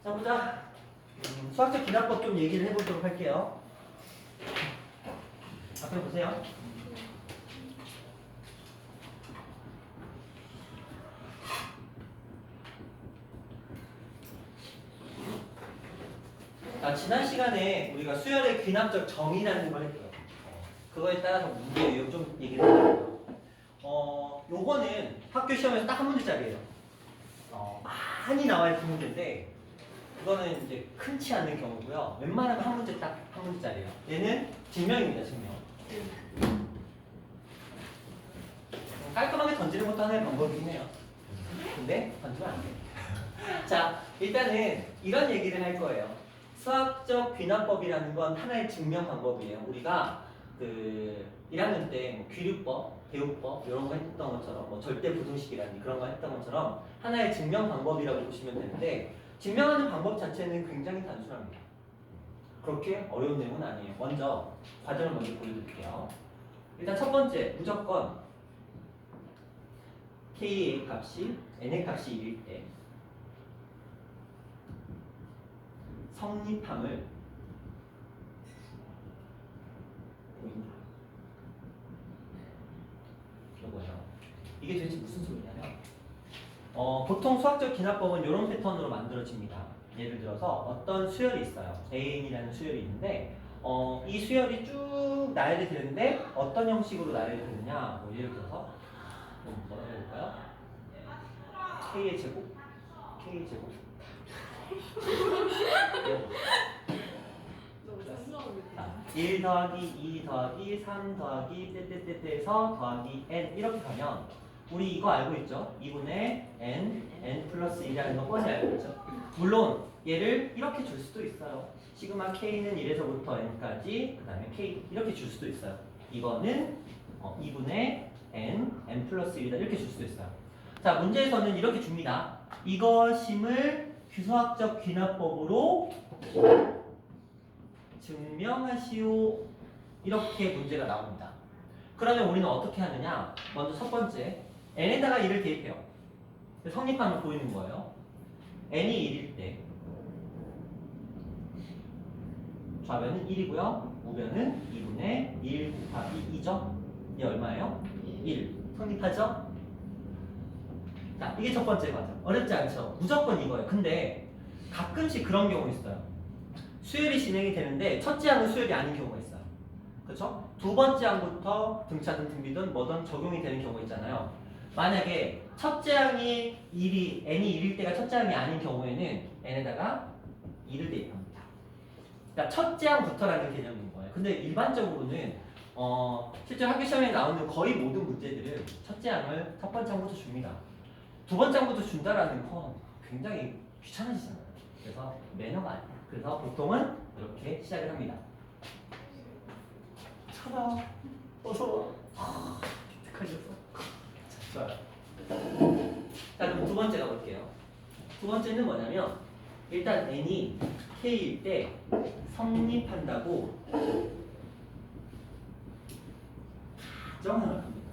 자, 보자. 수학적 기납법 좀 얘기를 해보도록 할게요. 앞에 보세요. 자, 지난 시간에 우리가 수열의 귀납적 정의라는 걸 했고요. 그거에 따라서 문제 유형 좀 얘기를 해볼게요. 요거는 학교 시험에서 딱 한 문제짜리예요. 많이 나와 있는 문제인데 그거는 이제 흔치 않는 경우고요. 웬만하면 한 문제 딱 한 문제짜리예요. 얘는 증명입니다, 증명. 깔끔하게 던지는 것도 하나의 방법이긴 해요. 근데 던지면 안 돼요. 자, 일단은 이런 얘기를 할 거예요. 수학적 귀납법이라는 건 하나의 증명 방법이에요. 우리가 그 1학년 때 뭐 귀류법, 대우법 이런 거 했던 것처럼 뭐 절대 부등식이라든지 그런 거 했던 것처럼 하나의 증명 방법이라고 보시면 되는데 증명하는 방법 자체는 굉장히 단순합니다. 그렇게 어려운 내용은 아니에요. 먼저 과정을 먼저 보여드릴게요. 일단 첫 번째 무조건 K의 값이 N의 값이 1일 때 성립함을 보인다. 이거예요. 이게 도대체 무슨 소리냐면 보통 수학적 기납법은 이런 패턴으로 만들어집니다. 예를 들어서 어떤 수열이 있어요. AN이라는 수열이 있는데 이 수열이 쭉 나열이 되는데 어떤 형식으로 나열이 되느냐. 뭐 예를 들어서 뭐라고 해볼까요? K의 제곱, K의 제곱. 1 더하기 2 더하기 3 더하기 떼떼떼떼에서 더하기 n 이렇게 가면 우리 이거 알고 있죠? 2분의 n 플러스 1이라는 거 뻔히 알고 있죠? 물론 얘를 이렇게 줄 수도 있어요. 시그마 k는 1에서부터 n까지 그 다음에 k 이렇게 줄 수도 있어요. 이거는 2분의 n 플러스 1이다 이렇게 줄 수도 있어요. 자, 문제에서는 이렇게 줍니다. 이것임을 수학적 귀납법으로 증명하시오. 이렇게 문제가 나옵니다. 그러면 우리는 어떻게 하느냐? 먼저 첫 번째 n에다가 1을 대입해요. 성립하면 보이는 거예요. n이 1일 때 좌변은 1이고요. 우변은 2분의 1 곱하기 2죠. 이게 얼마예요? 1. 성립하죠? 자, 이게 첫 번째 과정. 어렵지 않죠? 무조건 이거예요. 근데 가끔씩 그런 경우 있어요. 수열이 진행이 되는데 첫째 항은 수열이 아닌 경우가 있어요. 그렇죠? 두 번째 항부터 등차든 등비든 뭐든 적용이 되는 경우가 있잖아요. 만약에 첫째 항이 1이 n이 1일 때가 첫째 항이 아닌 경우에는 n에다가 2를 대입합니다. 그러니까 첫째 항부터라는 개념인 거예요. 근데 일반적으로는 실제 학교 시험에 나오는 거의 모든 문제들은 첫째 항을 첫 번째 항부터 줍니다. 두 번째 항부터 준다라는 건 굉장히 귀찮아지잖아요. 그래서 매너가 아니에요. 그래서 보통은 이렇게 시작을 합니다. 차라 어서 와. 어떡하셨어? 좋아요. 자, 그럼 두 번째 가볼게요. 두 번째는 뭐냐면 일단 n이 k일 때 성립한다고 가정하는 겁니다.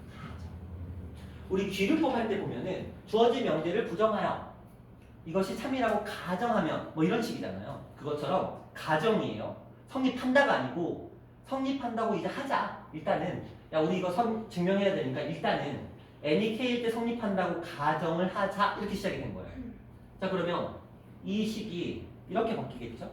우리 귀류법 할 때 보면은 주어진 명제를 부정하여 이것이 참이라고 가정하면 뭐 이런 식이잖아요. 그것처럼 가정이에요. 성립한다가 아니고 성립한다고 이제 하자. 일단은 야 우리 이거 증명해야 되니까 일단은 n이 k일 때 성립한다고 가정을 하자. 이렇게 시작이 된 거예요. 자, 그러면 이 식이 이렇게 바뀌겠죠?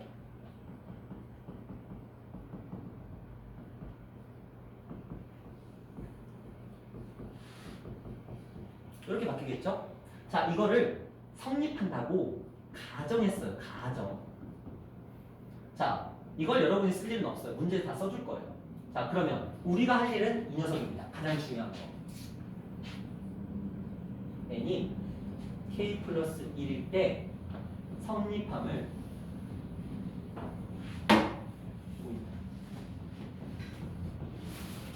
이렇게 바뀌겠죠? 자, 이거를 성립한다고 가정했어요. 가정. 자, 이걸 여러분이 쓸 일은 없어요. 문제 다 써줄 거예요. 자, 그러면 우리가 할 일은 이 녀석입니다. 가장 중요한 거. n이 k 플러스 1일 때 성립함을 보인다.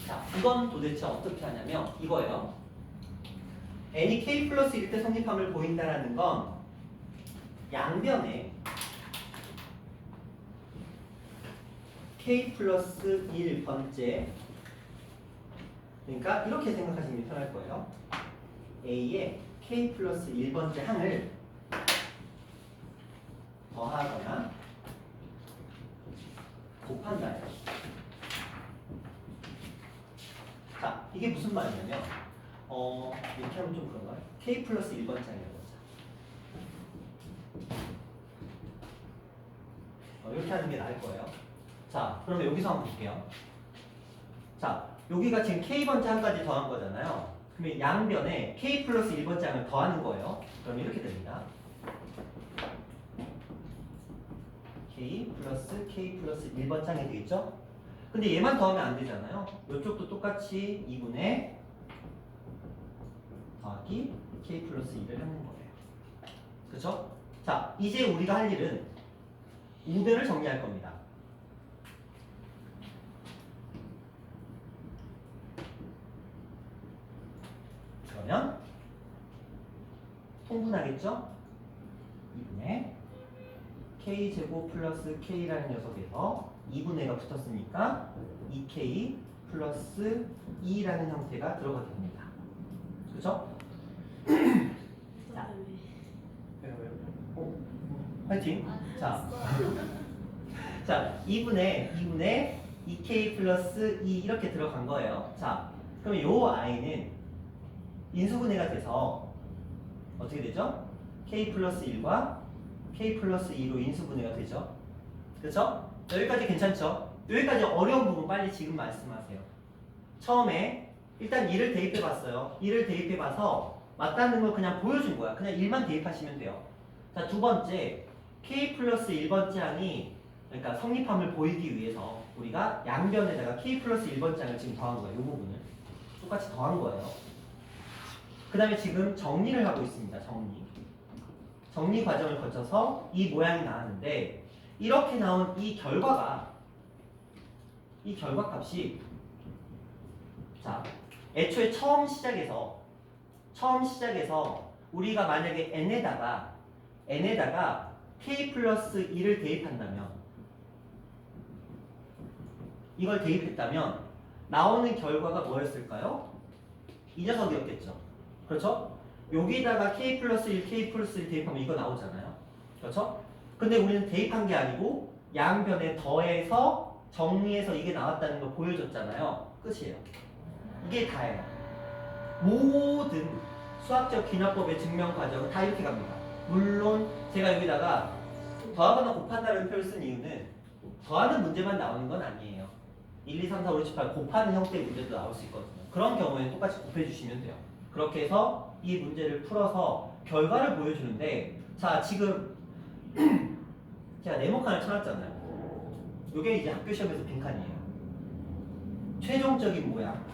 자, 이건 도대체 어떻게 하냐면 이거예요. n이 k 플러스 1일 때 성립함을 보인다라는 건 양변에 k 플러스 1번째 그러니까 이렇게 생각하시는 게 편할 거예요. A에 k 플러스 1번째 항을 더하거나 곱한다예요. 자, 이게 무슨 말이냐면 이렇게 하면 좀 그런가? K 플러스 1번장이라고 하자. 이렇게 하는 게 나을 거예요. 자, 그러면 여기서 한번 볼게요. 자, 여기가 지금 K번장까지 더한 거잖아요. 그러면 양변에 K 플러스 1번장을 더하는 거예요. 그럼 이렇게 됩니다. K 플러스 1번장이 되겠죠? 근데 얘만 더하면 안 되잖아요. 이쪽도 똑같이 2분의 더하기 K 플러스 2를 하는 거예요. 그쵸? 자, 이제 우리가 할 일은 우변을 정리할 겁니다. 그러면 통분하겠죠? 2분의 K제곱 플러스 K라는 녀석에서 2분의가 붙었으니까 2K 플러스 2라는 형태가 들어가게 됩니다. 그렇죠? 자, 왜요? 화이팅! 자, 2분의 2K 플러스 2 이렇게 들어간 거예요. 자, 그럼 요 I는 인수분해가 돼서 어떻게 되죠? K 플러스 1과 K 플러스 2로 인수분해가 되죠. 그렇죠? 여기까지 괜찮죠? 여기까지 어려운 부분 빨리 지금 말씀하세요. 처음에 일단 2를 대입해봤어요. 2를 대입해봐서 맞다는 걸 그냥 보여준 거야. 그냥 1만 대입하시면 돼요. 자, 두 번째 K 플러스 1번째 항이 그러니까 성립함을 보이기 위해서 우리가 양변에다가 K 플러스 1번째 항을 지금 더한 거예요. 이 부분을 똑같이 더한 거예요. 그 다음에 지금 정리를 하고 있습니다. 정리 과정을 거쳐서 이 모양이 나왔는데 이렇게 나온 이 결과값이 자, 애초에 처음 시작에서 우리가 만약에 n에다가 k 플러스 2를 대입한다면 이걸 대입했다면 나오는 결과가 뭐였을까요? 이 녀석이었겠죠. 그렇죠? 여기다가 k 플러스 1, k 플러스 1 대입하면 이거 나오잖아요. 그렇죠? 근데 우리는 대입한 게 아니고 양변에 더해서 정리해서 이게 나왔다는 걸 보여줬잖아요. 끝이에요. 이게 다예요. 모든 수학적 귀납법의 증명 과정은 다 이렇게 갑니다. 물론 제가 여기다가 더하거나 곱한다는 표를 쓴 이유는 더하는 문제만 나오는 건 아니에요. 1, 2, 3, 4, 5, 6, 7, 8 곱하는 형태의 문제도 나올 수 있거든요. 그런 경우에는 똑같이 곱해주시면 돼요. 그렇게 해서 이 문제를 풀어서 결과를 보여주는데 자, 지금 제가 네모칸을 쳐놨잖아요. 이게 이제 학교 시험에서 빈칸이에요. 최종적인 모양,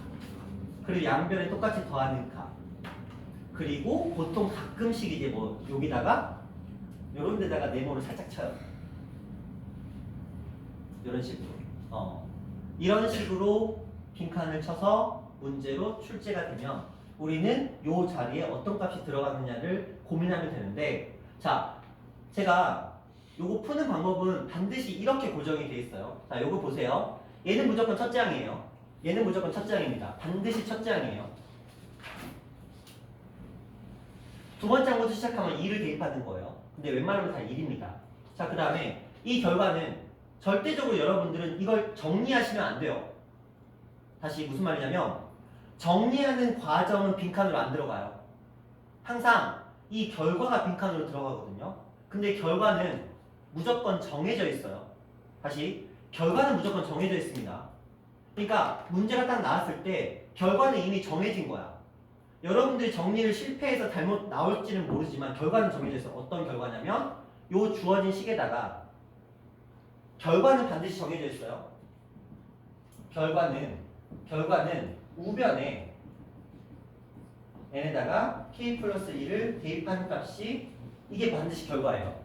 그리고 양변에 똑같이 더하는 값, 그리고 보통 가끔씩 이제 뭐 여기다가 요런 데다가 네모를 살짝 쳐요. 이런 식으로 이런 식으로 빈칸을 쳐서 문제로 출제가 되면 우리는 요 자리에 어떤 값이 들어가느냐를 고민하면 되는데 자, 제가 요거 푸는 방법은 반드시 이렇게 고정이 돼 있어요. 자, 요거 보세요. 얘는 무조건 첫째 항이에요. 얘는 무조건 첫째 항입니다. 반드시 첫째 항이에요. 두 번째 항부터 시작하면 2를 대입하는 거예요. 근데 웬만하면 다 1입니다. 자, 그 다음에 이 결과는 절대적으로 여러분들은 이걸 정리하시면 안 돼요. 다시 무슨 말이냐면 정리하는 과정은 빈칸으로 안 들어가요. 항상 이 결과가 빈칸으로 들어가거든요. 근데 결과는 무조건 정해져 있어요. 다시 결과는 무조건 정해져 있습니다. 그러니까 문제가 딱 나왔을 때 결과는 이미 정해진 거야. 여러분들이 정리를 실패해서 잘못 나올지는 모르지만 결과는 정해져 있어. 어떤 결과냐면 요 주어진 식에다가 결과는 반드시 정해져 있어요. 결과는 우변에 n에다가 k 플러스 1을 대입하는 값이 이게 반드시 결과예요.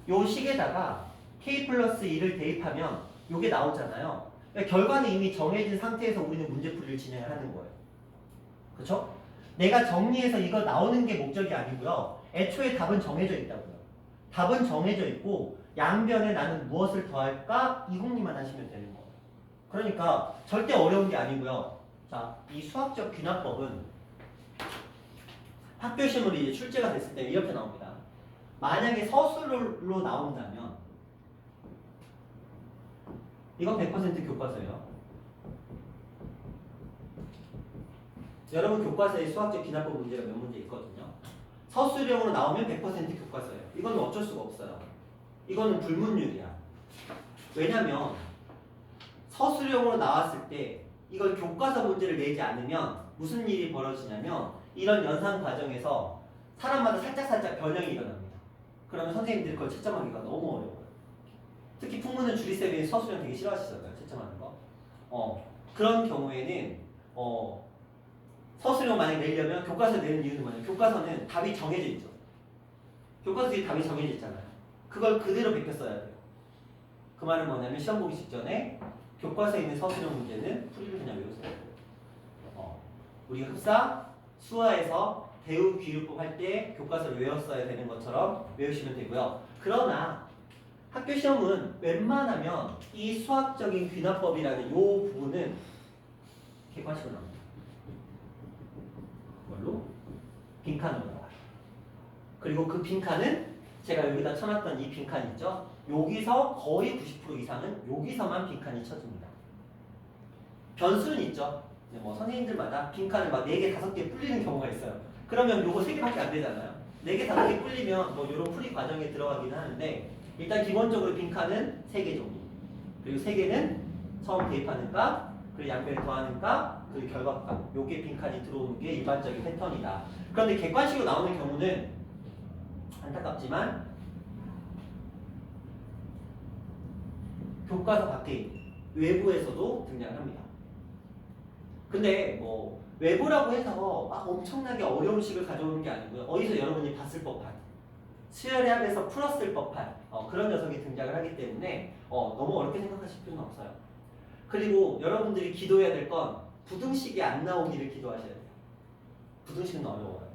요 식에다가 k 플러스 1을 대입하면 요게 나오잖아요. 그러니까 결과는 이미 정해진 상태에서 우리는 문제풀이를 진행을 하는 거예요. 그렇죠? 내가 정리해서 이거 나오는 게 목적이 아니고요. 애초에 답은 정해져 있다고요. 답은 정해져 있고 양변에 나는 무엇을 더할까? 이 공리만 하시면 되는 거예요. 그러니까 절대 어려운 게 아니고요. 자, 이 수학적 귀납법은 학교 시험으로 이제 출제가 됐을 때 이렇게 나옵니다. 만약에 서술로 나온다면 이건 100% 교과서예요. 여러분 교과서에 수학적 기납법 문제가 몇 문제 있거든요. 서술형으로 나오면 100% 교과서예요. 이건 어쩔 수가 없어요. 이거는 불문율이야. 왜냐면 서술형으로 나왔을 때 이걸 교과서 문제를 내지 않으면 무슨 일이 벌어지냐면 이런 연산 과정에서 사람마다 살짝살짝 변형이 일어납니다. 그러면 선생님들이 그걸 채점하기가 너무 어려워요. 특히 풍문은 주리쌤이 서술형 되게 싫어하시잖아요. 채점하는 거. 그런 경우에는 서술형 만약 내려면 교과서 내는 이유는 뭐냐면 교과서는 답이 정해져 있죠. 교과서에 답이 정해져 있잖아요. 그걸 그대로 베껴 써야 돼요. 그 말은 뭐냐면 시험 보기 직전에 교과서에 있는 서술형 문제는 풀이를 그냥 외우세요. 우리가 흡사, 수화에서 대우 귀류법 할 때 교과서를 외웠어야 되는 것처럼 외우시면 되고요. 그러나 학교 시험은 웬만하면 이 수학적인 귀납법이라는 이 부분은 객관식으로 나옵니다. 뭘로? 빈칸으로 나와요. 그리고 그 빈칸은 제가 여기다 쳐놨던 이 빈칸 있죠? 여기서 거의 90% 이상은 여기서만 빈칸이 쳐집니다. 변수는 있죠. 뭐 선생님들마다 빈칸을 막 4개, 5개 불리는 경우가 있어요. 그러면 요거 3개밖에 안 되잖아요. 4개, 5개 불리면 뭐 요런 풀이 과정에 들어가긴 하는데 일단 기본적으로 빈칸은 3개 정도. 그리고 3개는 처음 대입하는 값, 그리고 양변을 더하는 값, 그리고 결과값. 요게 빈칸이 들어오는 게 일반적인 패턴이다. 그런데 객관식으로 나오는 경우는 안타깝지만 교과서 밖에 외부에서도 등장합니다. 근데 뭐 외부라고 해서 막 엄청나게 어려운 식을 가져오는 게 아니고요. 어디서 여러분이 봤을 법한 수열합에서 풀었을 법한 그런 녀석이 등장을 하기 때문에 너무 어렵게 생각하실 필요는 없어요. 그리고 여러분들이 기도해야 될 건 부등식이 안 나오기를 기도하셔야 돼요. 부등식은 어려워요.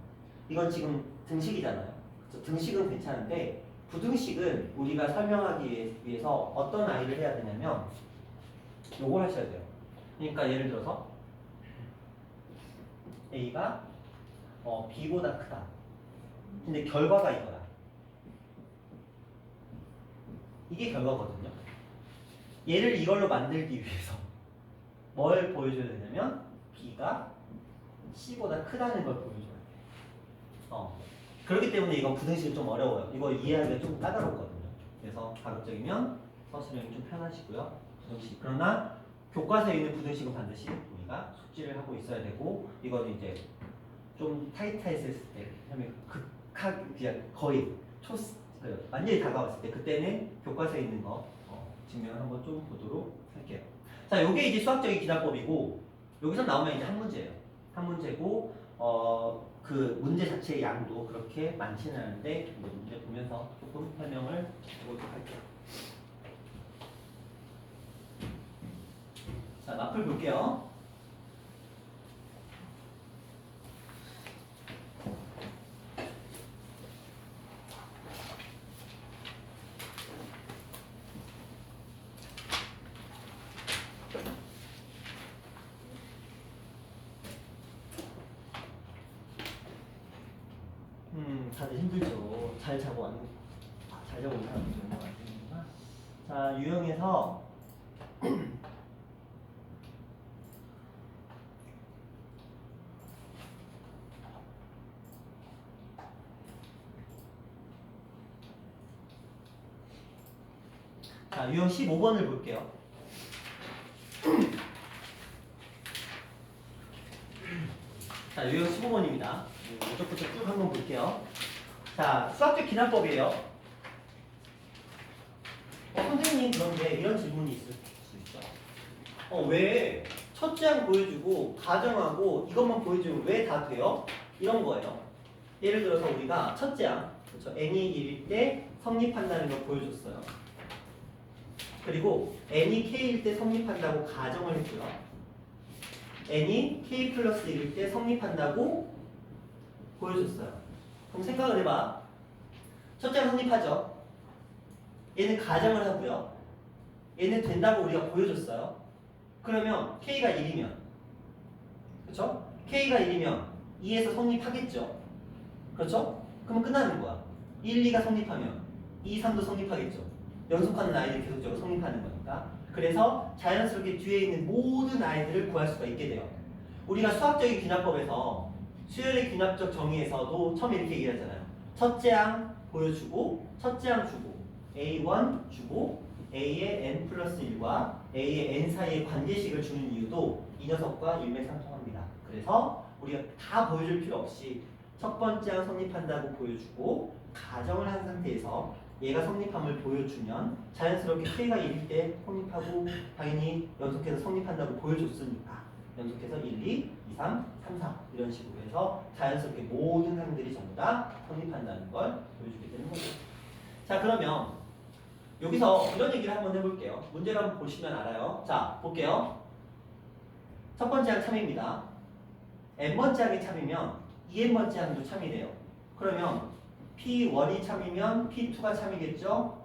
이건 지금 등식이잖아요. 그래서 등식은 괜찮은데 부등식은 우리가 설명하기 위해서 어떤 아이를 해야 되냐면 요걸 하셔야 돼요. 그러니까 예를 들어서 A가 B보다 크다. 근데 결과가 이거야. 이게 결과거든요. 얘를 이걸로 만들기 위해서 뭘 보여줘야 되냐면 B가 C보다 크다는 걸 보여줘야 돼요. 그렇기 때문에 이건 부등식이 좀 어려워요. 이거 이해하기가 좀 까다롭거든요. 그래서 가급적이면 서술형이 좀 편하시고요. 부등식. 그러나 교과서에 있는 부등식은 반드시 우리가 숙지를 하고 있어야 되고 이거는 이제 좀 타이트했을 때, 그다음에 그냥 거의 완전히 다가왔을 때 그때는 교과서에 있는 거 증명을 한번 좀 보도록 할게요. 자, 요게 이제 수학적인 기납법이고 여기서 나오면 이제 한 문제예요. 한 문제고 그 문제 자체의 양도 그렇게 많지는 않은데 문제 보면서 조금 설명을 해보도록 할게요. 자, 마플 볼게요. 다들 힘들죠. 잘 자고 왔는 잘 자고 온 사람이 좋은 것 같으니까. 자, 유형에서 자, 유형 15번을 볼게요. 자, 유형 15번입니다. 이쪽부터 쭉 한번 볼게요. 자, 수학적 기납법이에요. 선생님, 그런데 이런 질문이 있을 수 있죠. 왜 첫째 항 보여주고 가정하고 이것만 보여주면 왜 다 돼요? 이런 거예요. 예를 들어서 우리가 첫째 항, 그렇죠? n이 1일 때 성립한다는 걸 보여줬어요. 그리고 n이 k일 때 성립한다고 가정을 했고요. n이 k 플러스 1일 때 성립한다고 보여줬어요. 그럼 생각을 해봐. 첫째는 성립하죠. 얘는 가정을 하고요. 얘는 된다고 우리가 보여줬어요. 그러면 K가 1이면 그렇죠? K가 1이면 2에서 성립하겠죠. 그렇죠? 그러면 끝나는 거야. 1, 2가 성립하면 2, 3도 성립하겠죠. 연속하는 아이들이 계속적으로 성립하는 거니까. 그래서 자연스럽게 뒤에 있는 모든 아이들을 구할 수가 있게 돼요. 우리가 수학적인 귀납법에서 수열의 귀납적 정의에서도 처음 이렇게 얘기하잖아요. 첫째 항 보여주고 첫째 항 주고 A1 주고 A의 n 플러스 1과 A의 n 사이의 관계식을 주는 이유도 이 녀석과 일맥상통합니다. 그래서 우리가 다 보여줄 필요 없이 첫 번째 항 성립한다고 보여주고 가정을 한 상태에서 얘가 성립함을 보여주면 자연스럽게 K가 1일 때 성립하고 당연히 연속해서 성립한다고 보여줬으니까 연속해서 1, 2, 2, 3, 3, 4 이런 식으로 해서 자연스럽게 모든 항들이 전부 다 성립한다는 걸 보여주게 되는 거죠. 자, 그러면 여기서 이런 얘기를 한번 해볼게요. 문제를 한번 보시면 알아요. 자, 볼게요. 첫 번째 항 참입니다. n번째 항이 참이면 2n번째 항도 참이래요. 그러면 P1이 참이면 P2가 참이겠죠?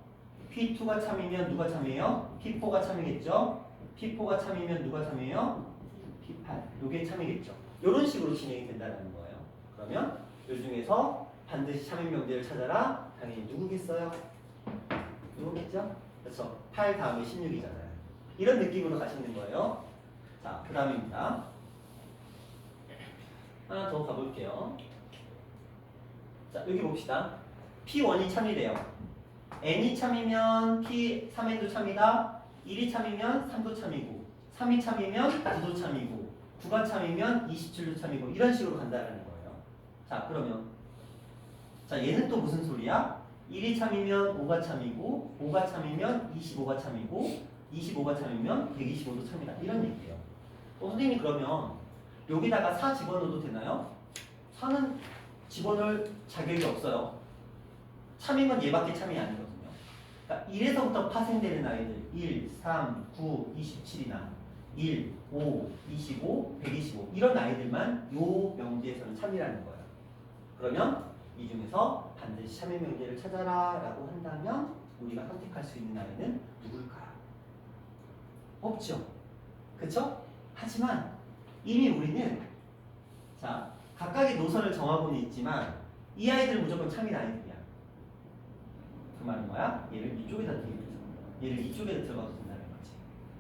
P2가 참이면 누가 참이에요? P4가 참이겠죠? P4가 참이면 누가 참이에요? P8. 요게 참이겠죠. 이런 식으로 진행이 된다는 거예요. 그러면 요 중에서 반드시 참인 명제를 찾아라. 당연히 누구겠어요? 누구겠죠? 그렇죠. 8 다음에 16이잖아요. 이런 느낌으로 가시는 거예요. 자, 그 다음입니다. 하나 더 가볼게요. 자, 여기 봅시다. P1이 참이래요. n이 참이면 P3n도 참이다. 1이 참이면 3도 참이고 3이 참이면 9도 참이고 9가 참이면 27도 참이고 이런 식으로 간다는 거예요. 자, 그러면 자, 얘는 또 무슨 소리야? 1이 참이면 5가 참이고 5가 참이면 25가 참이고 25가 참이면 125도 참이다. 이런 얘기예요. 선생님 그러면 여기다가 4 집어넣어도 되나요? 4는 집어넣을 자격이 없어요. 참인 건 얘밖에 참이 아니거든요. 그러니까 1에서부터 파생되는 아이들 1, 3, 9, 27이나 1, 5, 25, 125 이런 아이들만 요 명제에서는 참이라는 거예요. 그러면 이 중에서 반드시 참의 명제를 찾아라 라고 한다면 우리가 선택할 수 있는 아이는 누굴까요? 없죠. 그쵸? 하지만 이미 우리는 자 각각의 노선을 정하고는 있지만 이 아이들은 무조건 참인 아이들이야. 그 말은 뭐야? 얘를 이쪽에다 대입해서 얘를 이쪽에다 들어가도 된다는 거지.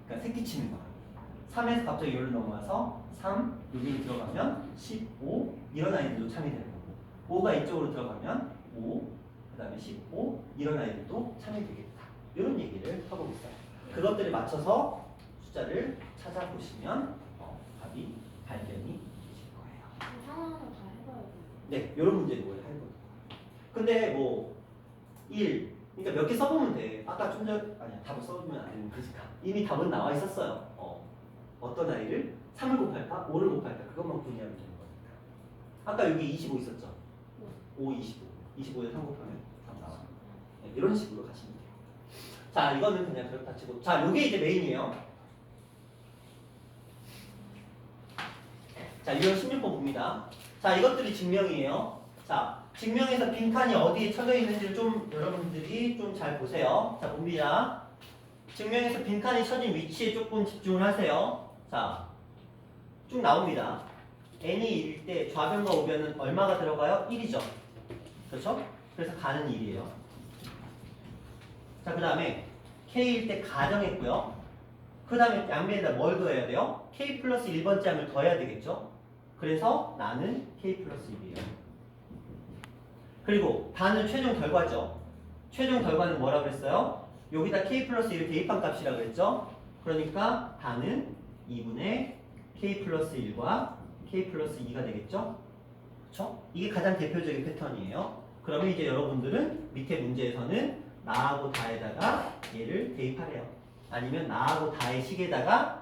그러니까 새끼치는 거야. 3에서 갑자기 여기로 넘어와서 3 여기로 들어가면 15 이런 아이들도 참이 되는 거고 5가 이쪽으로 들어가면 5 그 다음에 15 이런 아이들도 참이 되겠다. 이런 얘기를 하고 있어요. 그것들에 맞춰서 숫자를 찾아보시면 답이 발견이 되실 거예요. 상황을 다 해봐야 돼. 네, 이런 문제도 해보는 거예요. 근데 뭐 1, 그러니까 몇 개 써보면 돼. 아까 좀 전, 아니야 답을 써주면 안 되는 거니까 이미 답은 나와 있었어요. 어떤 아이를 3을 곱할까? 5를 곱할까? 그것만 구분하면 되는 거니까. 아까 여기 25 있었죠? 5, 25. 25에 3 곱하면 답 나와요. 네, 이런 식으로 가시면 돼요. 자, 이거는 그냥 그렇다 치고. 자, 이게 이제 메인이에요. 자, 6월 16번 봅니다. 자, 이것들이 증명이에요. 자, 증명에서 빈칸이 어디에 쳐져 있는지를 좀 여러분들이 좀 잘 보세요. 자, 봅니다. 증명에서 빈칸이 쳐진 위치에 조금 집중을 하세요. 자, 쭉 나옵니다. n이 1일 때 좌변과 우변은 얼마가 들어가요? 1이죠. 그렇죠? 그래서 가는 1이에요. 자, 그 다음에 k일 때 가정했고요. 그 다음에 양면에다 뭘 더해야 돼요? k 플러스 1번째 항을 더해야 되겠죠? 그래서 나는 k 플러스 1이에요. 그리고 다는 최종 결과죠. 최종 결과는 뭐라 그랬어요? 여기다 k 플러스 1을 대입한 값이라고 그랬죠? 그러니까 다는 2분의 k 플러스 1과 k 플러스 2가 되겠죠? 그쵸? 이게 가장 대표적인 패턴이에요. 그러면 이제 여러분들은 밑에 문제에서는 나하고 다에다가 얘를 대입하래요. 아니면 나하고 다의 식에다가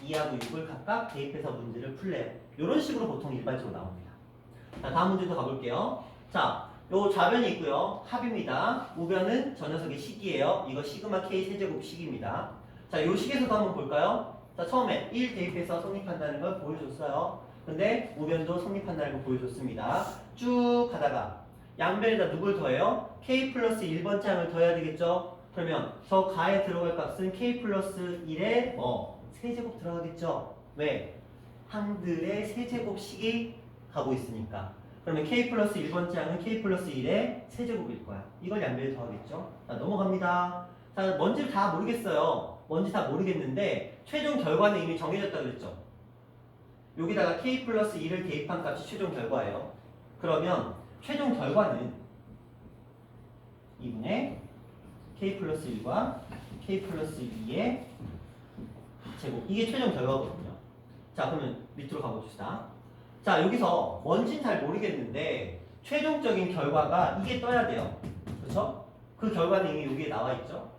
2하고 6을 각각 대입해서 문제를 풀래요. 이런 식으로 보통 일반적으로 나옵니다. 자, 다음 문제도 가볼게요. 자, 요 좌변이 있고요. 합입니다. 우변은 저 녀석의 식이에요. 이거 시그마 k 세제곱 식입니다. 자, 요 식에서도 한번 볼까요? 자, 처음에 1 대입해서 성립한다는 걸 보여줬어요. 근데 우변도 성립한다는 걸 보여줬습니다. 쭉 가다가 양변에다 누굴 더해요? k 플러스 1번째 항을 더해야 되겠죠? 그러면 저 가에 들어갈 값은 k 플러스 1의 세제곱 들어가겠죠? 왜? 항들의 세제곱식이 가고 있으니까. 그러면 k 플러스 1번째 항은 k 플러스 1의 세제곱일 거야. 이걸 양변에 더하겠죠. 자, 넘어갑니다. 자, 뭔지 다 모르겠어요. 뭔지 다 모르겠는데 최종 결과는 이미 정해졌다 그랬죠. 여기다가 k 플러스 2를 대입한 값이 최종 결과예요. 그러면 최종 결과는 2분의 k 플러스 1과 k 플러스 2의 제곱. 이게 최종 결과거든요. 자, 그러면 밑으로 가봅시다. 자, 여기서 뭔진 잘 모르겠는데 최종적인 결과가 이게 떠야 돼요. 그렇죠? 그 결과는 이미 여기에 나와 있죠.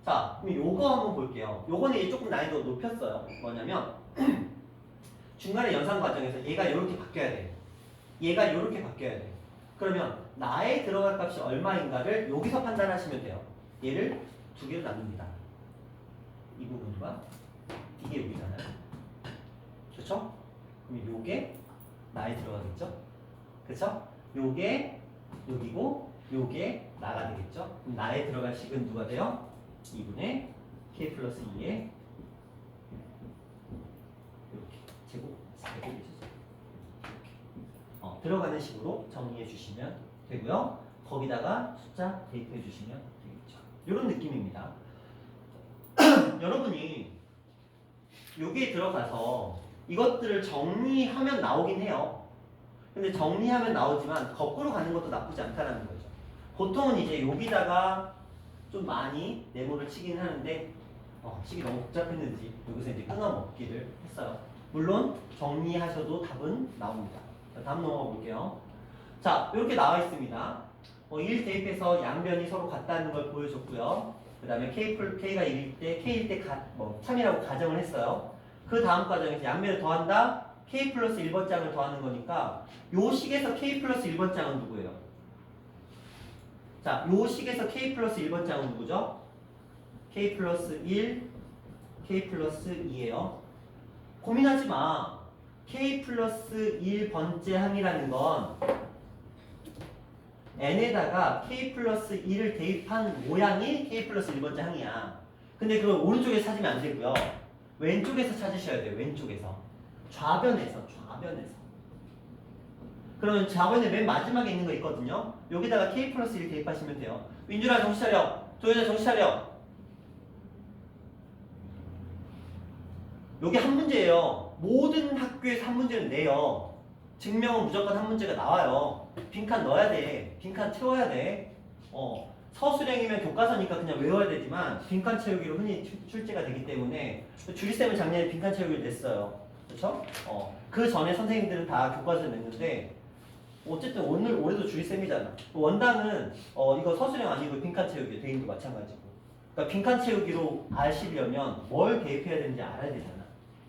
자, 그럼 요거 한번 볼게요. 요거는 이제 조금 난이도 높였어요. 뭐냐면 중간에 연산 과정에서 얘가 이렇게 바뀌어야 돼. 얘가 이렇게 바뀌어야 돼. 그러면 나에 들어갈 값이 얼마인가를 여기서 판단하시면 돼요. 얘를 두 개로 나눕니다. 이 부분과 이게 여기잖아요. 그렇죠? 그럼 요게 나에 들어가겠죠? 그렇죠? 요게 여기고 요게 나가 되겠죠? 그럼 나에 들어갈 식은 누가 돼요? 2분의 k 플러스 2의 이렇게 제곱이 되죠. 이렇게 들어가는 식으로 정리해 주시면 되고요. 거기다가 숫자 대입해 주시면 되겠죠. 이런 느낌입니다. 여러분이 여기에 들어가서 이것들을 정리하면 나오긴 해요. 근데 정리하면 나오지만 거꾸로 가는 것도 나쁘지 않다는 거죠. 보통은 이제 여기다가 좀 많이 네모를 치긴 하는데 식이 너무 복잡했는지 여기서 이제 끊어먹기를 했어요. 물론 정리하셔도 답은 나옵니다. 자, 다음 넘어가 볼게요. 자, 이렇게 나와 있습니다. 1 대입해서 양변이 서로 같다는 걸 보여줬고요. 그 다음에 K가 1일 때, K일 때 3이라고 가정을 했어요. 그 다음 과정에서 양변을 더한다? K 플러스 1번장을 더하는 거니까 요 식에서 K 플러스 1번장은 누구예요? 자, 요 식에서 K 플러스 1번장은 누구죠? K 플러스 1, K 플러스 2예요. 고민하지 마. K 플러스 1번째 항이라는 건 n에다가 K 플러스 2를 대입한 모양이 K 플러스 1번째 항이야. 근데 그걸 오른쪽에 찾으면 안 되고요. 왼쪽에서 찾으셔야 돼요. 왼쪽에서. 좌변에서. 그러면 좌변에 맨 마지막에 있는 거 있거든요. 여기다가 K 플러스 1 대입하시면 돼요. 민준아 정신 차려. 도현아 정신 차려. 여기 한 문제예요. 모든 학교에서 한 문제는 내요. 증명은 무조건 한 문제가 나와요. 빈칸 넣어야 돼. 빈칸 채워야 돼. 서술형이면 교과서니까 그냥 외워야 되지만 빈칸 채우기로 흔히 출제가 되기 때문에 주리쌤은 작년에 빈칸 채우기를 냈어요. 그렇죠? 그 전에 선생님들은 다 교과서를 냈는데 어쨌든 올해도 주리쌤이잖아. 원당은 이거 서술형 아니고 빈칸 채우기, 대인도 마찬가지고. 그러니까 빈칸 채우기로 아시려면 뭘 대입해야 되는지 알아야 되잖아.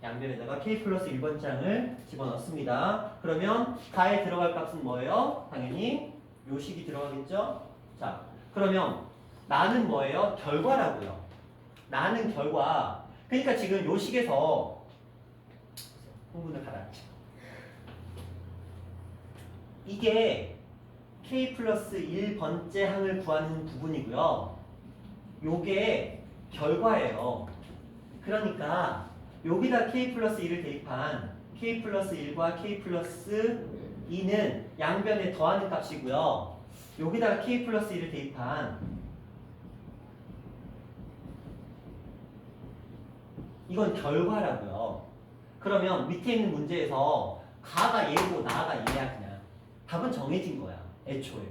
양변에다가 K 플러스 1번장을 집어넣습니다. 그러면 가에 들어갈 값은 뭐예요? 당연히 요 식이 들어가겠죠? 자, 그러면 나는 뭐예요? 결과라고요. 나는 결과. 그러니까 지금 요 식에서 흥분을 가라앉혀. 이게 K 플러스 1번째 항을 구하는 부분이고요. 요게 결과예요. 그러니까 여기다 K 플러스 2를 대입한 K 플러스 1과 K 플러스 2는 양변에 더하는 값이고요. 여기다가 K 플러스 2를 대입한 이건 결과라고요. 그러면 밑에 있는 문제에서 가가 얘고 나가 얘야 그냥. 답은 정해진 거야. 애초에.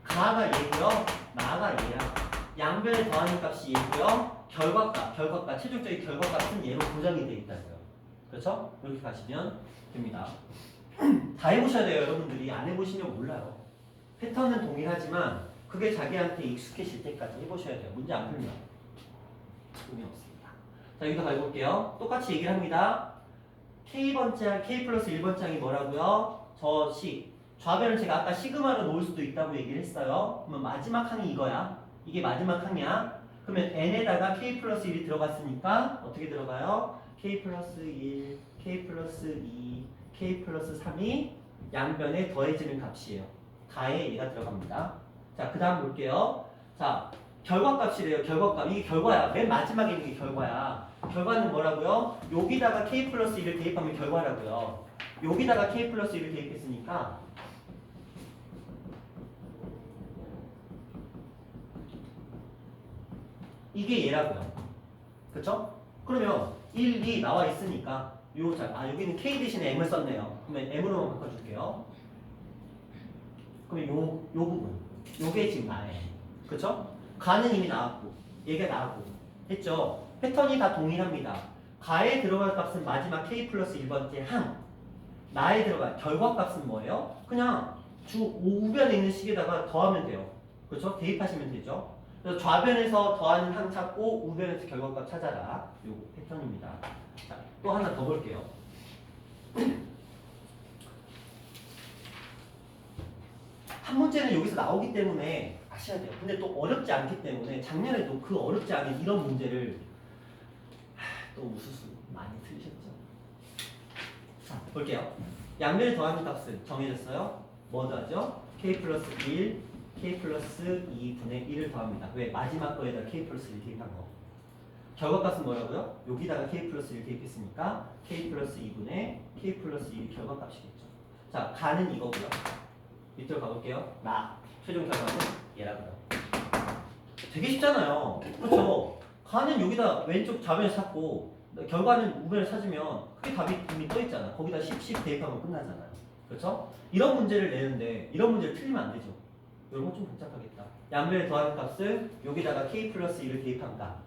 가가 얘고요. 나가 얘야. 양변에 더하는 값이 얘고요. 결과값, 최종적인 결과값은 얘로 고정이 되어 있다고요. 그렇죠? 이렇게 가시면 됩니다. 다 해보셔야 돼요, 여러분들이. 안 해보시면 몰라요. 패턴은 동일하지만 그게 자기한테 익숙해질 때까지 해보셔야 돼요. 문제 안 풀면 의미 없습니다. 자, 여기도 가볼게요. 똑같이 얘기를 합니다. K번째, K 플러스 1번장이 뭐라고요? 저 식. 좌변을 제가 아까 시그마로 놓을 수도 있다고 얘기를 했어요. 그러면 마지막 항이 이거야. 이게 마지막 항이야. 그러면 n에다가 k 플러스 1이 들어갔으니까 어떻게 들어가요? k 플러스 1, k 플러스 2, k 플러스 3이 양변에 더해지는 값이에요. 가에 얘가 들어갑니다. 자, 그 다음 볼게요. 자, 결과값이래요. 결과값. 이게 결과야. 맨 마지막에 있는 게 결과야. 결과는 뭐라고요? 여기다가 k 플러스 1을 대입하면 결과라고요. 여기다가 k 플러스 1을 대입했으니까 이게 얘라고요. 그쵸? 그러면 1, 2 나와 있으니까 여기는 K 대신에 M을 썼네요. 그러면 M으로만 바꿔줄게요. 그러면 요 부분 요게 지금 나예요. 그쵸? 가는 이미 나왔고 얘가 나왔고 했죠? 패턴이 다 동일합니다. 가에 들어갈 값은 마지막 K 플러스 1번째 항, 나에 들어갈 결과값은 뭐예요? 그냥 우변에 있는 식에다가 더하면 돼요. 그렇죠? 대입하시면 되죠. 그래서 좌변에서 더하는 항 찾고 우변에서 결과값 찾아라. 요 패턴입니다. 자, 또 하나 더 볼게요. 한 문제는 여기서 나오기 때문에 아셔야 돼요. 근데 또 어렵지 않기 때문에 작년에도 그 어렵지 않은 이런 문제를 또 우수수 많이 틀리셨죠. 자, 볼게요. 양변에 더하는 값은 정해졌어요. 뭐 더하죠? K 플러스 1, K 플러스 2분의 1을 더합니다. 왜? 마지막 거에다 K 플러스 1 대입한 거. 결과값은 뭐라고요? 여기다가 K 플러스 1 대입했으니까 K 플러스 2분의 K 플러스 1이 결과값이겠죠. 자, 가는 이거고요. 밑으로 가볼게요. 최종 결과는 얘라고요. 되게 쉽잖아요. 그렇죠? 가는 여기다 왼쪽 좌변에 찾고 결과는 우변에 찾으면 그게 답이 이미 떠있잖아. 거기다 10 대입하면 끝나잖아요. 그렇죠? 이런 문제를 내는데 이런 문제를 틀리면 안 되죠. 이런 건 좀 복잡하겠다. 양변에 더하는 값을 여기다가 K 플러스 1을 대입한 값.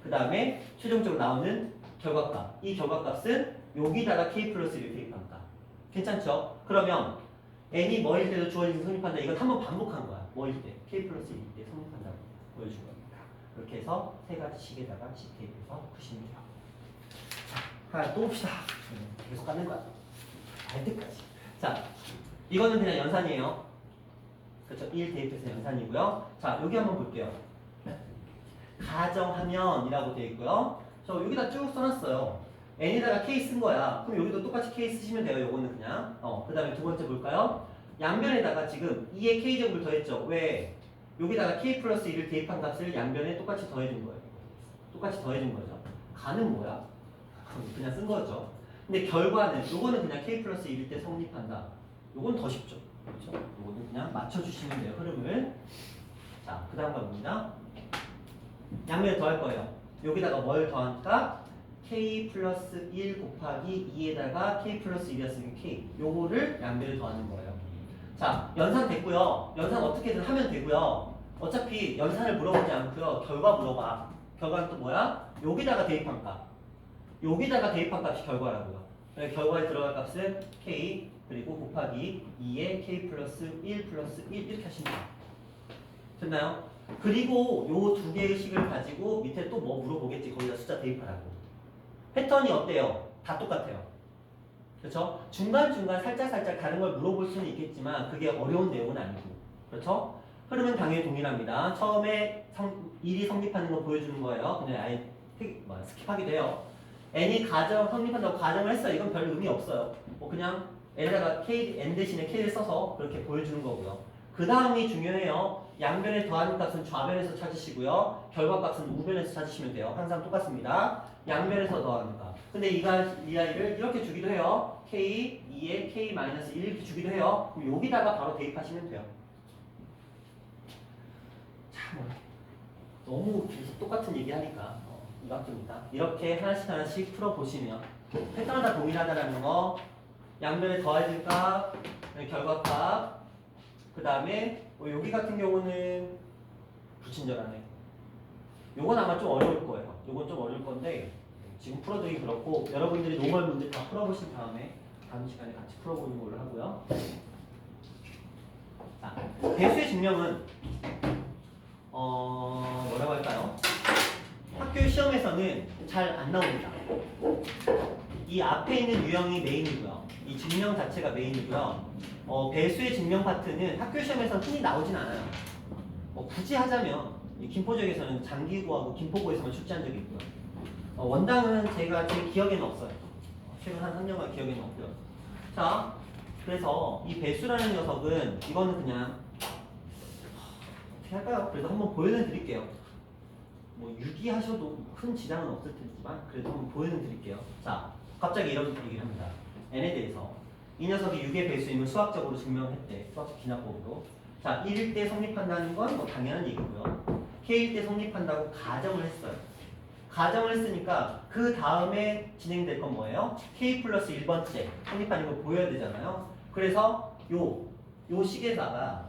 그 다음에 최종적으로 나오는 결과값. 이 결과값은 여기다가 K 플러스 1을 대입한 값. 괜찮죠? 그러면 n이 뭐일 때도 주어진 성립한다. 이건 한번 반복한 거야. 뭐일 때? K 플러스 1일 때 성립한다고 보여준 겁니다. 그렇게 해서 세 가지 식에다가 10 대입해서 푸시면 돼요. 자, 하나 또 봅시다. 계속 가는 거야. 알 때까지. 자, 이거는 그냥 연산이에요. 그렇죠? 1 대입해서 연산이고요. 자, 여기 한번 볼게요. 가정하면이라고 되어 있고요. 저 여기다 쭉 써놨어요. n에다가 k 쓴 거야. 그럼 여기도 똑같이 k 쓰시면 돼요. 요거는 그냥. 그 다음에 두 번째 볼까요? 양변에다가 지금 2의 k제곱을 더했죠. 왜? 여기다가 k 플러스 1을 대입한 값을 양변에 똑같이 더해준 거예요. 똑같이 더해준 거죠. 가는 뭐야? 그냥 쓴 거죠. 근데 결과는 요거는 그냥 k 플러스 1일 때 성립한다. 요건 더 쉽죠. 그렇죠? 요거는 그냥 맞춰주시면 돼요. 흐름을. 자, 그 다음 가봅니다. 양면에 더할 거예요. 여기다가 뭘 더하니까 k 플러스 1 곱하기 2에다가 k 플러스 1이었으면 k. 요거를 양면에 더하는 거예요. 자, 연산 됐고요. 연산 어떻게든 하면 되고요. 어차피 연산을 물어보지 않고요. 결과 물어봐. 결과는 또 뭐야? 여기다가 대입한 값. 여기다가 대입한 값이 결과라고요. 결과에 들어갈 값은 k 그리고 곱하기 2에 k 플러스 1 플러스 1 이렇게 하시면 돼요. 됐나요? 그리고 요 두 개의 식을 가지고 밑에 또 뭐 물어보겠지. 거기다 숫자 대입하라고. 패턴이 어때요? 다 똑같아요. 그렇죠? 중간중간 살짝살짝 다른 걸 물어볼 수는 있겠지만 그게 어려운 내용은 아니고. 그렇죠? 흐름은 당연히 동일합니다. 처음에 1이 성립하는 거 보여주는 거예요. 근데 아예 스킵하게 돼요. n이 성립한다고 가정을 했어요. 이건 별 의미 없어요. 그냥 n에다가 n 대신에 k를 써서 그렇게 보여주는 거고요. 그 다음이 중요해요. 양변에 더하는 값은 좌변에서 찾으시고요. 결과값은 우변에서 찾으시면 돼요. 항상 똑같습니다. 양변에서 더하는 값. 근데 이 아이를 이렇게 주기도 해요. k, 2에 k-1 이렇게 주기도 해요. 그럼 여기다가 바로 대입하시면 돼요. 참 너무 계속 똑같은 얘기 하니까 이각입니다. 이렇게 하나씩 풀어보시면 패턴은 다 동일하다는 거, 양변에 더해질 값, 결과값, 그 다음에 여기 같은 경우는 불친절하네. 요건 아마 좀 어려울 거예요. 요건 좀 어려울 건데 지금 풀어두기 그렇고 여러분들이 노멀 문제 다 풀어보신 다음에 다음 시간에 같이 풀어보는 걸로 하고요. 자, 배수의 증명은 뭐라고 할까요? 학교 시험에서는 잘 안 나옵니다. 이 앞에 있는 유형이 메인이고요. 이 증명 자체가 메인이고요. 배수의 증명 파트는 학교 시험에서 흔히 나오진 않아요. 굳이 하자면 이 김포적에서는 장기구하고 김포고에서만 출제한 적이 있고요. 원당은 제 기억에는 없어요. 최근 한 3년간 기억에는 없고요. 자, 그래서 이 배수라는 녀석은 이거는 그냥 어떻게 할까요? 그래도 한번 보여는 드릴게요. 유기하셔도 큰 지장은 없을 테지만 그래도 한번 보여는 드릴게요. 자, 갑자기 이런 얘기를 합니다. n에 대해서 이 녀석이 6의 배수임을 수학적으로 증명했대. 수학적 기납법으로. 자, 1일 때 성립한다는 건 당연한 얘기고요. K일 때 성립한다고 가정을 했어요. 가정을 했으니까 그 다음에 진행될 건 뭐예요? K 플러스 1번째 성립하는 걸 보여야 되잖아요. 그래서 요 식에다가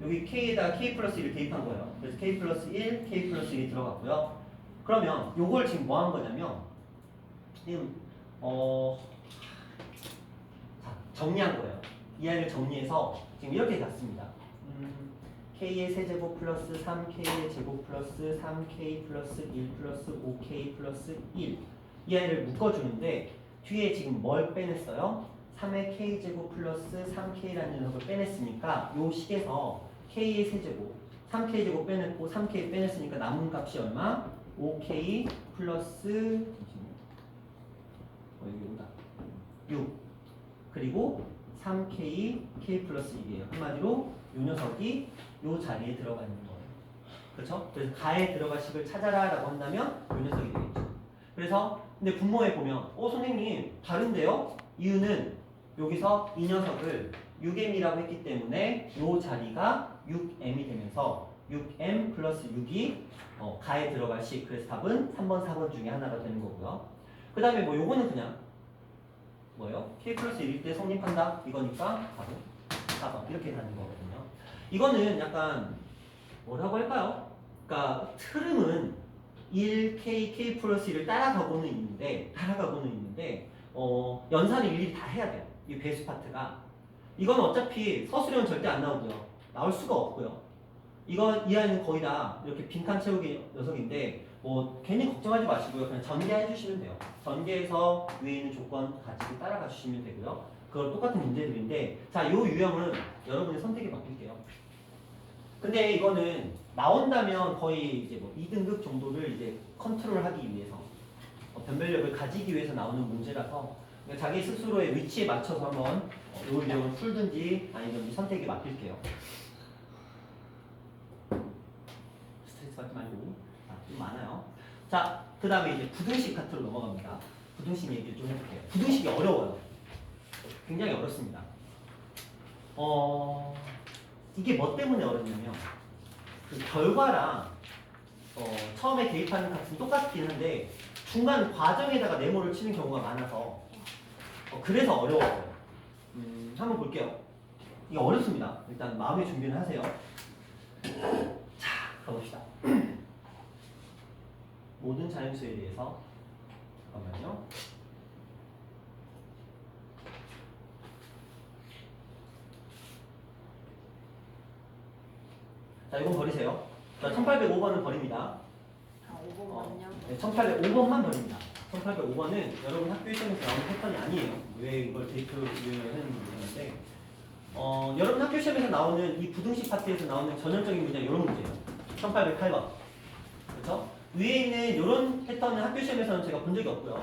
여기 K에다가 K 플러스 1을 대입한 거예요. 그래서 K 플러스 1, K 플러스 1이 들어갔고요. 그러면 요걸 지금 뭐 한 거냐면 지금 자, 정리한 거예요. 이 아이를 정리해서 지금 이렇게 갔습니다. K의 세제곱 플러스 3K의 제곱 플러스 3K 플러스 1 플러스 5K 플러스 1 이 아이를 묶어주는데 뒤에 지금 뭘 빼냈어요? 3의 K제곱 플러스 3K라는 녀석을 빼냈으니까 요 식에서 K의 세제곱 3K제곱 빼냈고 3K 빼냈으니까 남은 값이 얼마? 5K 플러스 여기 온다 6 그리고 3K K 플러스 1이에요. 한마디로 요 녀석이 요 자리에 들어가 있는 거예요. 그렇죠? 그래서 가에 들어갈 식을 찾아라 라고 한다면 요 녀석이 되겠죠. 그래서 근데 분모에 보면 선생님 다른데요? 이유는 여기서 이 녀석을 6m이라고 했기 때문에 요 자리가 6m이 되면서 6m 플러스 6이 가에 들어갈 식. 그래서 답은 3번, 4번 중에 하나가 되는 거고요. 그 다음에 뭐 요거는 그냥 뭐예요? K 플러스 1일 때 성립한다 이거니까 답은 4번 이렇게 가는 거거든요. 이거는 약간 뭐라고 할까요? 그러니까 흐름은 1K, K 플러스 1을 따라가고는 있는데 연산을 일일이 다 해야 돼요. 이 배수 파트가. 이건 어차피 서술형은 절대 안 나오고요. 나올 수가 없고요. 이건 이 아이는 거의 다 이렇게 빈칸 채우기 녀석인데 뭐 괜히 걱정하지 마시고요. 그냥 전개해 주시면 돼요. 전개해서 위에 있는 조건 가지고 따라가 주시면 되고요. 그걸 똑같은 문제들인데 자, 요 유형은 여러분의 선택에 맡길게요. 근데 이거는 나온다면 거의 이제 뭐 2등급 정도를 이제 컨트롤하기 위해서 변별력을 가지기 위해서 나오는 문제라서 자기 스스로의 위치에 맞춰서 한번 이 유형을 풀든지 아니든지 선택에 맡길게요. 스트레스 받지 말고 좀 많아요. 자, 그 다음에 이제 부등식 파트로 넘어갑니다. 부등식 얘기를 좀 해볼게요. 부등식이 어려워요. 굉장히 어렵습니다. 이게 뭐 때문에 어렵냐면 그 결과랑 처음에 대입하는 값은 똑같긴 한데 중간 과정에다가 네모를 치는 경우가 많아서 그래서 어려워요. 한번 볼게요. 이게 어렵습니다. 일단 마음의 준비를 하세요. 자, 가봅시다. 모든 자연수에 대해서 잠깐만요. 자, 이건 버리세요. 자, 1805번은 버립니다. 5번만요? 네, 1805번만 버립니다. 1805번은 여러분 학교 시험에서 나오는 패턴이 아니에요. 왜 이걸 데이트를 하는지 모르겠는데 여러분 학교 시험에서 나오는 이 부등식 파트에서 나오는 전형적인 문제 이런 문제예요. 1808번. 그렇죠? 위에 있는 이런 패턴은 학교 시험에서는 제가 본 적이 없고요.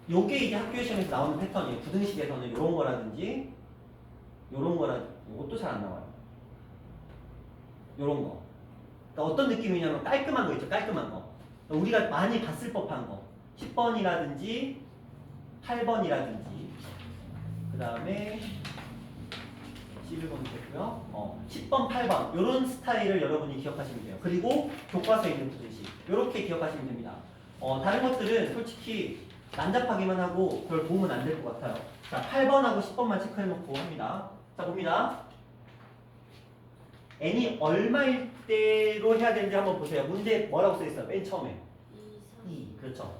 요게 이제 학교 시험에서 나오는 패턴이에요. 부등식에서는 이런 거라든지 이런 거라든지 이것도 잘 안 나와요. 요런 거. 그러니까 어떤 느낌이냐면 깔끔한 거 있죠. 깔끔한 거. 우리가 많이 봤을 법한 거. 10번이라든지 8번이라든지 그 다음에 11번 됐고요. 10번, 8번 요런 스타일을 여러분이 기억하시면 돼요. 그리고 교과서에 있는 부등식 요렇게 기억하시면 됩니다. 다른 것들은 솔직히 난잡하기만 하고 별 도움은 안 될 것 같아요. 자, 8번하고 10번만 체크해놓고 합니다. 자, 봅니다. n이 얼마일 때로 해야 되는지 한번 보세요. 문제 뭐라고 써있어요? 맨 처음에 2. 그렇죠.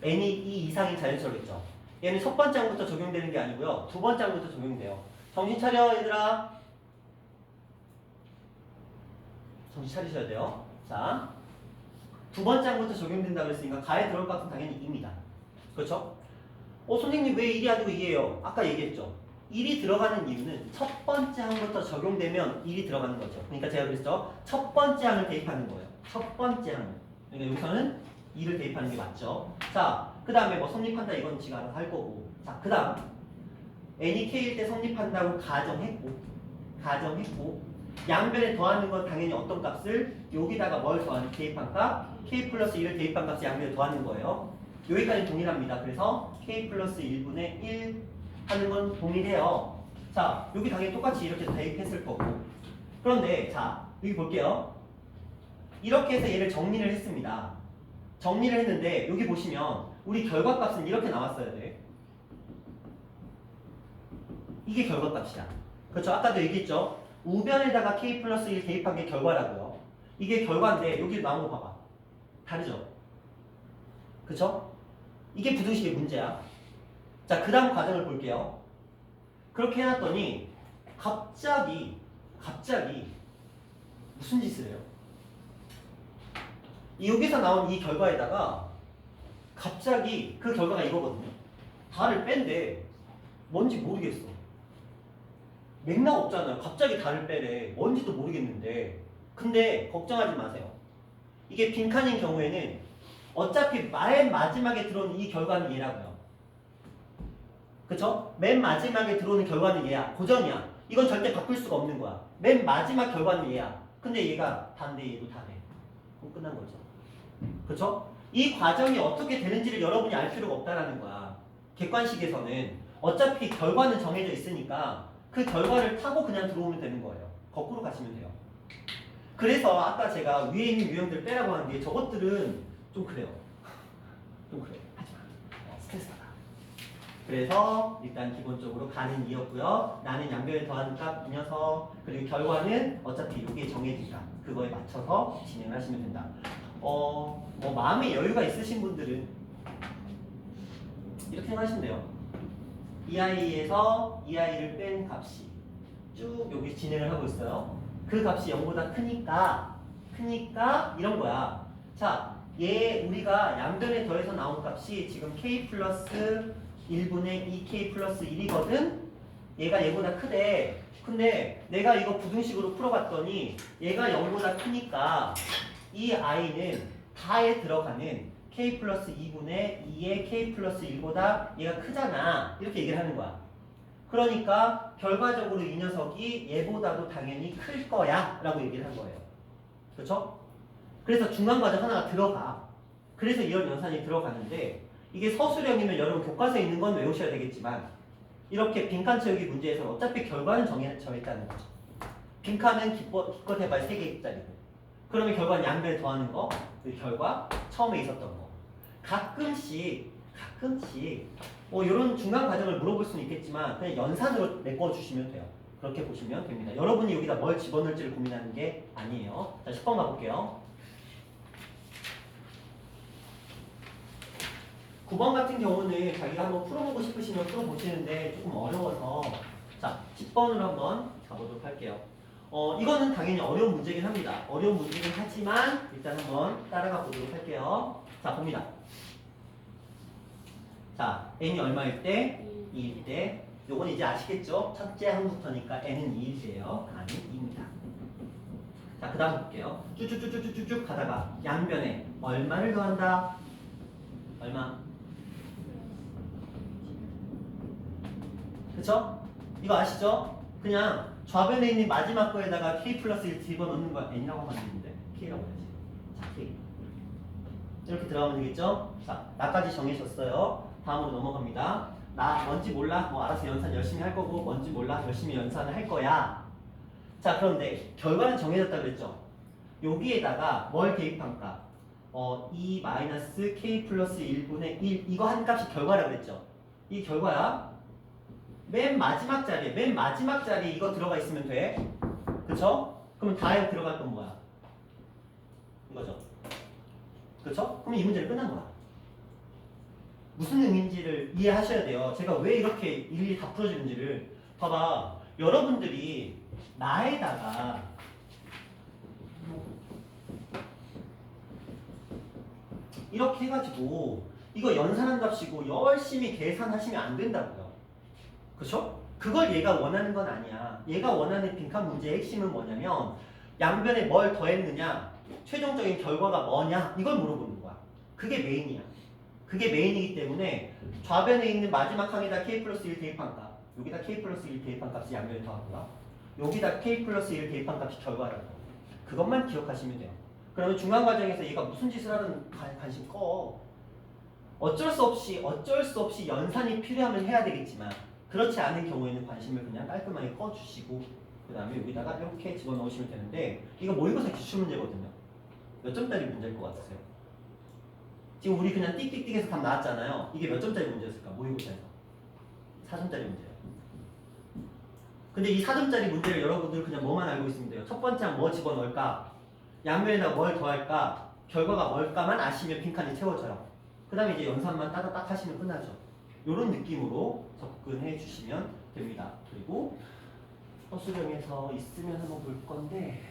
n이 2 이상인 자연수겠죠. 얘는 첫 번째 항부터 적용되는 게 아니고요. 두 번째 항부터 적용돼요. 정신 차려 얘들아. 정신 차리셔야 돼요. 자, 두 번째 항부터 적용된다고 했으니까 가에 들어올 값은 당연히 2입니다. 그렇죠? 선생님 왜 1이 아니고 2예요? 아까 얘기했죠. 1이 들어가는 이유는 첫 번째 항부터 적용되면 1이 들어가는 거죠. 그러니까 제가 그랬죠. 첫 번째 항을 대입하는 거예요. 첫 번째 항. 그러니까 여기서는 2를 대입하는 게 맞죠. 자, 그 다음에 뭐 성립한다 이건 지가 알아서 할 거고. 자, 그 다음 n이 k일 때 성립한다고 가정했고 양변에 더하는 건 당연히 어떤 값을 여기다가 뭘 더하는 대입한 값 k 플러스 1을 대입한 값을 양변에 더하는 거예요. 여기까지 동일합니다. 그래서 k 플러스 1분의 1 하는 건 동일해요. 자, 여기 당연히 똑같이 이렇게 대입했을 거고. 그런데 자, 여기 볼게요. 이렇게 해서 얘를 정리를 했습니다. 정리를 했는데 여기 보시면 우리 결과값은 이렇게 나왔어야 돼. 이게 결과값이야. 그렇죠? 아까도 얘기했죠? 우변에다가 k 플러스 1 대입한 게 결과라고요. 이게 결과인데 여기 나온 거 봐봐. 다르죠? 그쵸? 이게 부등식의 문제야. 자, 그 다음 과정을 볼게요. 그렇게 해놨더니 갑자기 무슨 짓을 해요? 여기서 나온 이 결과에다가 갑자기 그 결과가 이거거든요. 달을 뺀데 뭔지 모르겠어. 맥락 없잖아요. 갑자기 달을 빼래. 뭔지도 모르겠는데. 근데 걱정하지 마세요. 이게 빈칸인 경우에는 어차피 맨 마지막에 들어오는 이 결과는 얘라고요. 그쵸? 맨 마지막에 들어오는 결과는 얘야. 고정이야. 이건 절대 바꿀 수가 없는 거야. 맨 마지막 결과는 얘야. 근데 얘가 다인데 얘도 다네. 그럼 끝난 거죠. 그쵸? 이 과정이 어떻게 되는지를 여러분이 알 필요가 없다라는 거야. 객관식에서는 어차피 결과는 정해져 있으니까 그 결과를 타고 그냥 들어오면 되는 거예요. 거꾸로 가시면 돼요. 그래서 아까 제가 위에 있는 유형들 빼라고 하는 게 저것들은 좀 그래요. 좀 그래. 하지마. 스트레스 받아. 그래서 일단 기본적으로 가는 2였고요. 나는 양변에 더하는 값 이 녀석. 그리고 결과는 어차피 이게 정해진다. 그거에 맞춰서 진행을 하시면 된다. 뭐 마음의 여유가 있으신 분들은 이렇게 생각하시면 돼요. 이 아이에서 이 아이를 뺀 값이 쭉 여기 진행을 하고 있어요. 그 값이 0보다 크니까 이런 거야. 자, 얘 우리가 양변에 더해서 나온 값이 지금 k 플러스 1분의 2k 플러스 1이거든. 얘가 얘보다 크대. 근데 내가 이거 부등식으로 풀어봤더니 얘가 0보다 크니까 이 i는 다에 들어가는 k 플러스 2분의 2의 k 플러스 1보다 얘가 크잖아. 이렇게 얘기를 하는 거야. 그러니까 결과적으로 이 녀석이 얘보다도 당연히 클 거야 라고 얘기를 한 거예요. 그렇죠? 그래서 중간과정 하나가 들어가. 그래서 이런 연산이 들어가는데 이게 서술형이면 여러분 교과서에 있는 건 외우셔야 되겠지만 이렇게 빈칸 채우기 문제에서는 어차피 결과는 정했다는 거죠. 빈칸은 기껏 해봐야 3개짜리고 그러면 결과는 양변에 더하는 거, 그 결과 처음에 있었던 거. 가끔씩 이런 중간 과정을 물어볼 수는 있겠지만 그냥 연산으로 메꿔주시면 돼요. 그렇게 보시면 됩니다. 여러분이 여기다 뭘 집어넣을지를 고민하는 게 아니에요. 자, 10번 가볼게요. 9번 같은 경우는 자기가 한번 풀어보고 싶으시면 풀어보시는데 조금 어려워서 자, 10번으로 한번 가보도록 할게요. 이거는 당연히 어려운 문제긴 합니다. 어려운 문제긴 하지만 일단 한번 따라가 보도록 할게요. 자, 봅니다. 자, n이 얼마일 때? 2일 때. 요건 이제 아시겠죠? 첫째 항부터니까 n은 2일 때예요. n은 2입니다. 자, 그 다음 볼게요. 쭉쭉쭉쭉쭉 가다가 양변에 얼마를 더한다? 얼마? 그쵸? 이거 아시죠? 그냥 좌변에 있는 마지막 거에다가 k 플러스 1 집어넣는 거 n이라고 하면 되는데 k라고 해야지. 자, k. 이렇게 들어가면 되겠죠? 자, 나까지 정해졌어요. 다음으로 넘어갑니다. 나 뭔지 몰라? 뭐 알아서 연산 열심히 할 거고 뭔지 몰라? 열심히 연산을 할 거야. 자, 그런데 결과는 정해졌다 그랬죠? 여기에다가 뭘 대입한 값? 2 마이너스 k 플러스 1분의 1 이거 한 값이 결과라고 그랬죠? 이 결과야. 맨 마지막 자리에 이거 들어가 있으면 돼. 그쵸? 그럼 다에 들어갈 건 뭐야? 이거죠. 그쵸? 그럼 이 문제는 끝난 거야. 무슨 의미인지를 이해하셔야 돼요. 제가 왜 이렇게 일일이 다 풀어주는지를. 봐봐. 여러분들이 나에다가 이렇게 해가지고 이거 연산한 값이고 열심히 계산하시면 안 된다고요. 그쵸? 그걸 얘가 원하는 건 아니야. 얘가 원하는 빈칸 문제의 핵심은 뭐냐면 양변에 뭘 더했느냐, 최종적인 결과가 뭐냐 이걸 물어보는 거야. 그게 메인이야. 그게 메인이기 때문에 좌변에 있는 마지막 항에다 k 플러스 1 대입한 값, 여기다 k 플러스 1 대입한 값이 양변에 더하고요. 여기다 k 플러스 1 대입한 값이 결과라고. 그것만 기억하시면 돼요. 그러면 중간 과정에서 얘가 무슨 짓을 하든 관심 꺼. 어쩔 수 없이 연산이 필요하면 해야 되겠지만 그렇지 않은 경우에는 관심을 그냥 깔끔하게 꺼주시고 그 다음에 여기다가 이렇게 집어넣으시면 되는데 이거 모의고사 기출문제거든요. 몇 점짜리 문제일 것 같으세요? 지금 우리 그냥 띡띡띡해서 답 나왔잖아요. 이게 몇 점짜리 문제였을까? 모의고사에서 4점짜리 문제예요. 근데 이 4점짜리 문제를 여러분들 그냥 뭐만 알고 있으면 돼요. 첫 번째 뭐 집어넣을까? 양면에다 뭘 더할까? 결과가 뭘까만 아시면 빈칸이 채워져요. 그 다음에 이제 연산만 따닥딱 하시면 끝나죠. 이런 느낌으로 접근해 주시면 됩니다. 그리고 허수령에서 있으면 한번 볼 건데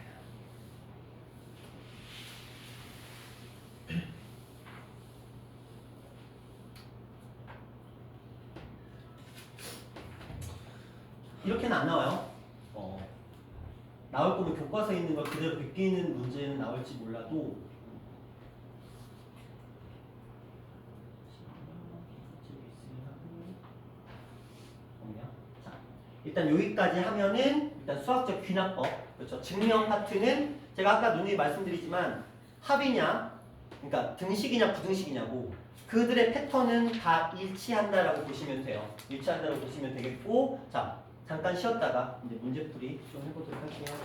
이렇게는 안 나와요. 나올 거면 교과서에 있는 걸 그대로 베끼는 문제는 나올지 몰라도 자, 일단 여기까지 하면은 일단 수학적 귀납법 그렇죠. 증명 파트는 제가 아까 누누이 말씀드리지만 합이냐 그러니까 등식이냐 부등식이냐고 그들의 패턴은 다 일치한다라고 보시면 돼요. 일치한다라고 보시면 되겠고 자 잠깐 쉬었다가 이제 문제풀이 좀 해보도록 할게요.